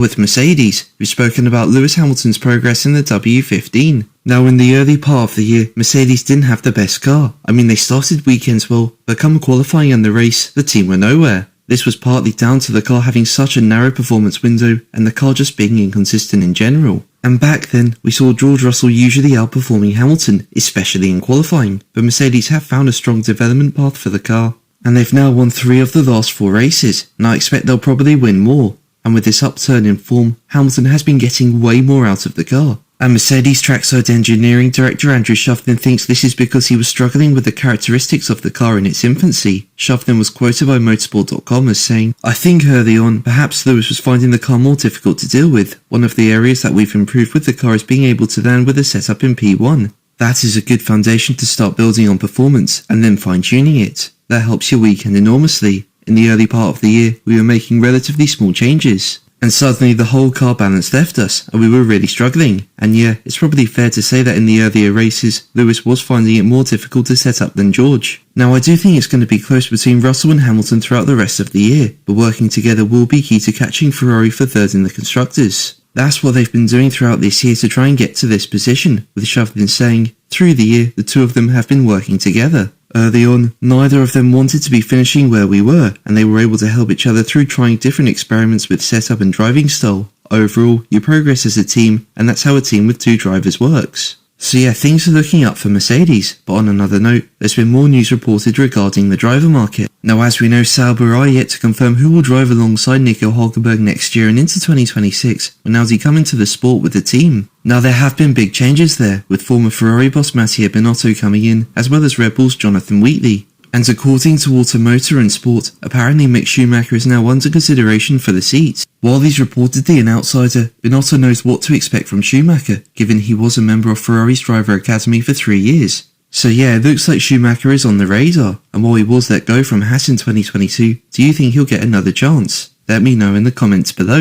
with Mercedes, who've spoken about Lewis Hamilton's progress in the W15. Now in the early part of the year, Mercedes didn't have the best car. I mean, they started weekends well, but come qualifying and the race, the team were nowhere. This was partly down to the car having such a narrow performance window and the car just being inconsistent in general. And back then, we saw George Russell usually outperforming Hamilton, especially in qualifying, but Mercedes have found a strong development path for the car. And they've now won 3 of the last 4 races, and I expect they'll probably win more. And with this upturn in form, Hamilton has been getting way more out of the car. And Mercedes trackside engineering director Andrew Shovlin thinks this is because he was struggling with the characteristics of the car in its infancy. Shovlin was quoted by motorsport.com as saying, "I think early on, perhaps Lewis was finding the car more difficult to deal with. One of the areas that we've improved with the car is being able to land with a setup in P1. That is a good foundation to start building on performance and then fine-tuning it. That helps your weekend enormously. In the early part of the year, we were making relatively small changes. And suddenly the whole car balance left us, and we were really struggling. And yeah, it's probably fair to say that in the earlier races, Lewis was finding it more difficult to set up than George. Now I do think it's going to be close between Russell and Hamilton throughout the rest of the year, but working together will be key to catching Ferrari for third in the Constructors. That's what they've been doing throughout this year to try and get to this position, with Shovlin saying, through the year, the two of them have been working together. Early on, neither of them wanted to be finishing where we were, and they were able to help each other through trying different experiments with setup and driving style. Overall, you progress as a team, and that's how a team with 2 drivers works. So yeah, things are looking up for Mercedes, but on another note, there's been more news reported regarding the driver market. Now as we know, Sauber are yet to confirm who will drive alongside Nico Hülkenberg next year and into 2026, when Audi come into the sport with the team. Now there have been big changes there, with former Ferrari boss Mattia Binotto coming in, as well as Red Bull's Jonathan Wheatley. And according to Automotor and Sport, apparently Mick Schumacher is now under consideration for the seat. While he's reportedly an outsider, Binotto knows what to expect from Schumacher, given he was a member of Ferrari's driver academy for 3 years. So yeah, it looks like Schumacher is on the radar, and while he was let go from Haas in 2022, do you think he'll get another chance? Let me know in the comments below.